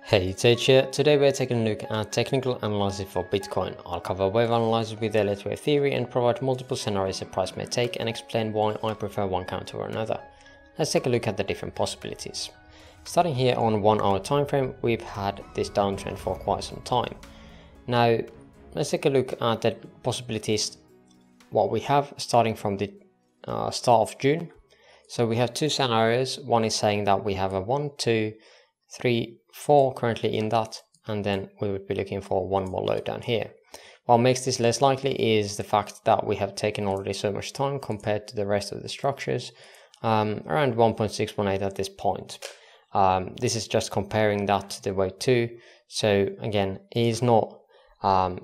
Hey, it's H here. Today we're taking a look at technical analysis for Bitcoin. I'll cover wave analysis with the Elliott Wave theory and provide multiple scenarios a price may take and explain why I prefer one counter or another. Let's take a look at the different possibilities. Starting here on 1 hour time frame, we've had this downtrend for quite some time. Now let's take a look at the possibilities what we have starting from the start of June. So we have two scenarios. One is saying that we have a 1, 2, 3, 4 currently in that, and then we would be looking for one more low down here. What makes this less likely is the fact that we have taken already so much time compared to the rest of the structures, around 1.618 at this point. This is just comparing that to the wave 2, so again it is not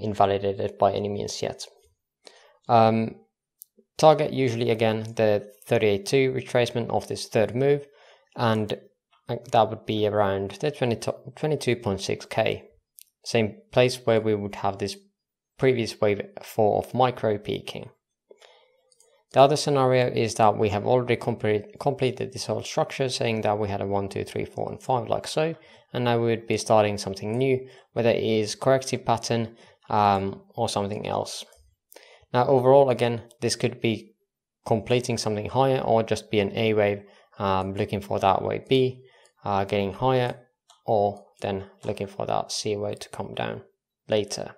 invalidated by any means yet. Target usually again the 38.2 retracement of this third move, and that would be around the 22.6k, same place where we would have this previous wave 4 of micro peaking. The other scenario is that we have already completed this whole structure, saying that we had a 1, 2, 3, 4 and 5 like so, and now we would be starting something new, whether it is corrective pattern or something else. Now overall, again, this could be completing something higher or just be an A wave, looking for that wave B, getting higher, or then looking for that C wave to come down later.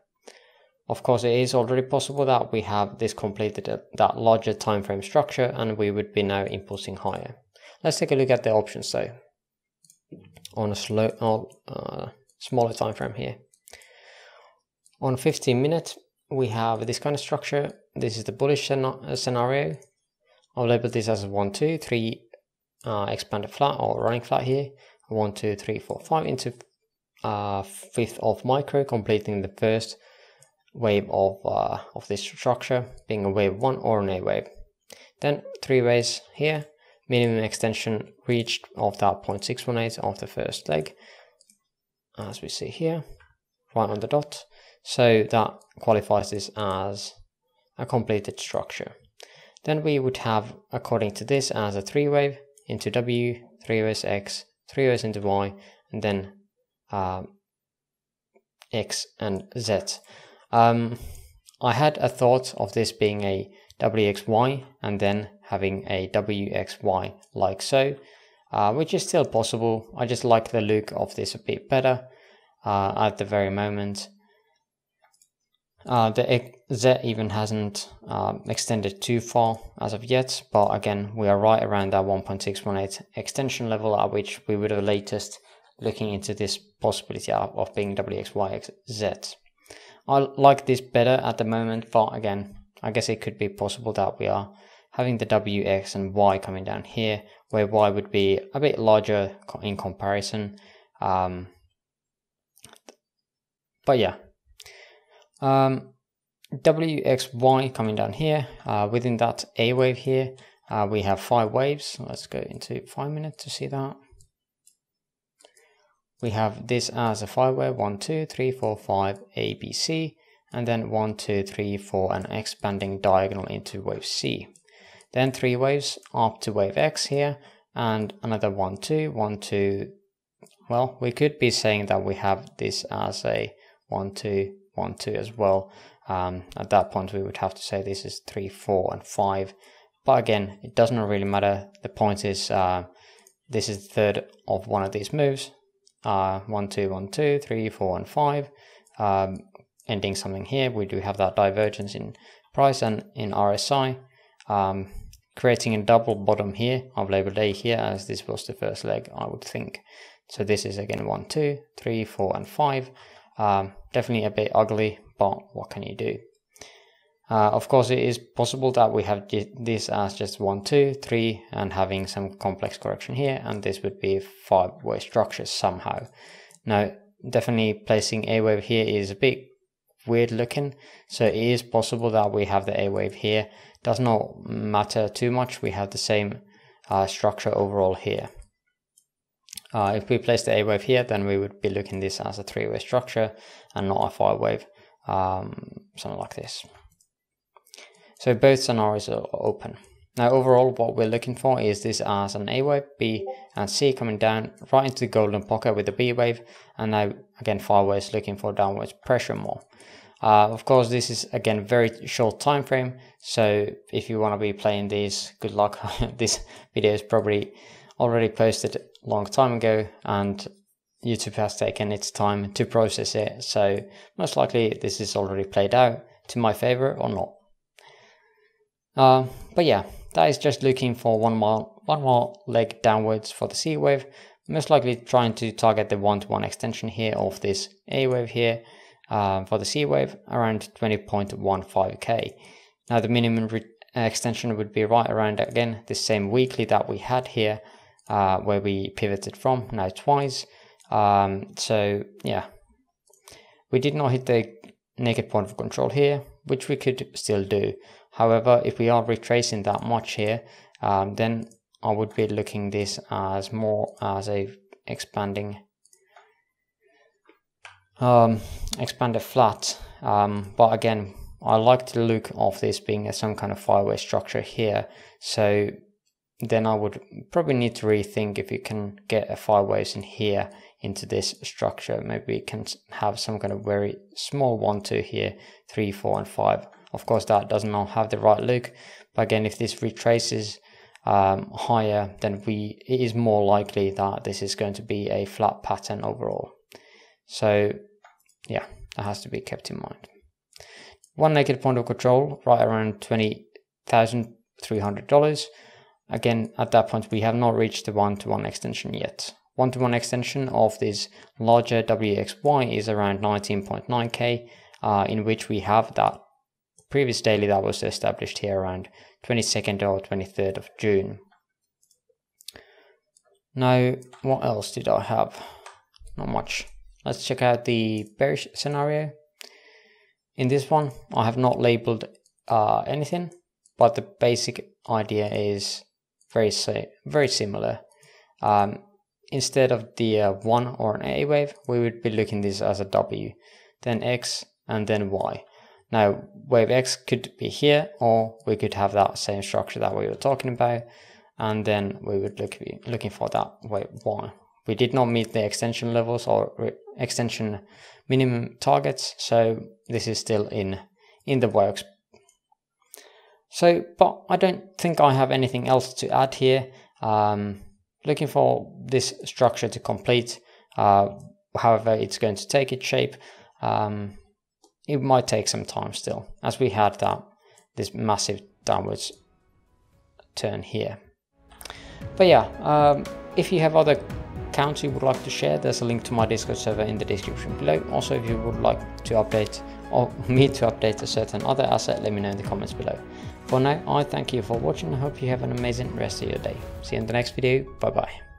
Of course, it is already possible that we have this completed that larger time frame structure and we would be now impulsing higher. Let's take a look at the options though on a smaller time frame here. On 15 minutes we have this kind of structure. This is the bullish scenario. I'll label this as a 1, 2, 3 expanded flat or running flat here. 1, 2, 3, 4, 5 into fifth of micro, completing the first wave of this structure, being a wave 1 or an A wave. Then 3 waves here, minimum extension reached of that 0.618 of the first leg, as we see here, right on the dot. So that qualifies this as a completed structure. Then we would have, according to this, as a 3 wave into W, 3 waves X, 3 waves into Y, and then X and Z. I had a thought of this being a WXY and then having a WXY like so, which is still possible. I just like the look of this a bit better at the very moment. The Z even hasn't extended too far as of yet, but again we are right around that 1.618 extension level at which we would have latest looking into this possibility of being WXYZ. I like this better at the moment, but again I guess it could be possible that we are having the WX and Y coming down here, where Y would be a bit larger in comparison. But yeah. WXY coming down here, within that A wave here, we have 5 waves. Let's go into 5 minutes to see that. We have this as a 5 wave, 1, 2, 3, 4, 5, A, B, C, and then 1, 2, 3, 4, and expanding diagonal into wave C. Then 3 waves up to wave X here, and another 1, 2, 1, 2. Well, we could be saying that we have this as a 1, 2, 1, 2 as well. At that point we would have to say this is 3, 4 and 5, but again it doesn't really matter. The point is this is the third of one of these moves, 1, 2, 1, 2, 3, 4 and 5, ending something here. We do have that divergence in price and in RSI, creating a double bottom here. I've labeled A here as this was the first leg, I would think. So this is again 1, 2, 3, 4 and 5. Definitely a bit ugly, but what can you do? Of course it is possible that we have this as just 1, 2, 3 and having some complex correction here, and this would be a 5-way structure somehow. Now definitely placing A wave here is a bit weird looking, so it is possible that we have the A wave here. Does not matter too much, we have the same structure overall here. If we place the A wave here, then we would be looking this as a 3-way structure and not a 5-wave, something like this. So both scenarios are open. Now overall what we're looking for is this as an A wave, B and C coming down right into the golden pocket with the B wave, and now again Fireways looking for downwards pressure more. Of course this is again very short time frame, so if you want to be playing these, good luck. This video is probably already posted a long time ago and YouTube has taken its time to process it, so most likely this is already played out to my favor or not. But yeah, that is just looking for one more leg downwards for the C wave, most likely trying to target the 1-to-1 extension here of this A wave here for the C wave around 20.15k. Now the minimum extension would be right around again the same weekly that we had here where we pivoted from now twice. So yeah, we did not hit the naked point of control here, which we could still do. However, if we are retracing that much here, then I would be looking this as more as a expanded flat. But again, I like the look of this being some kind of fireway structure here. So then I would probably need to rethink if you can get a fireways in here into this structure. Maybe we can have some kind of very small 1, 2 here, 3, 4 and 5. Of course that does not have the right look, but again if this retraces higher, then it is more likely that this is going to be a flat pattern overall. So yeah, that has to be kept in mind. One naked point of control right around $20,300. Again, at that point we have not reached the 1-to-1 extension yet. 1-to-1 extension of this larger WXY is around 19.9k, in which we have that previous daily that was established here around 22nd or 23rd of June. Now, what else did I have? Not much. Let's check out the bearish scenario. In this one, I have not labeled anything, but the basic idea is very similar. Instead of the 1 or an A wave, we would be looking this as a W, then X, and then Y. Now, wave X could be here, or we could have that same structure that we were talking about, and then we would be looking for that wave Y. We did not meet the extension levels or extension minimum targets, so this is still in the works. So, but I don't think I have anything else to add here. Looking for this structure to complete, however it's going to take its shape. It might take some time still, as we had this massive downwards turn here. But yeah, if you have other accounts you would like to share, there's a link to my Discord server in the description below. Also, if you would like to update or me to update a certain other asset, let me know in the comments below. For now, I thank you for watching and hope you have an amazing rest of your day. See you in the next video. Bye bye.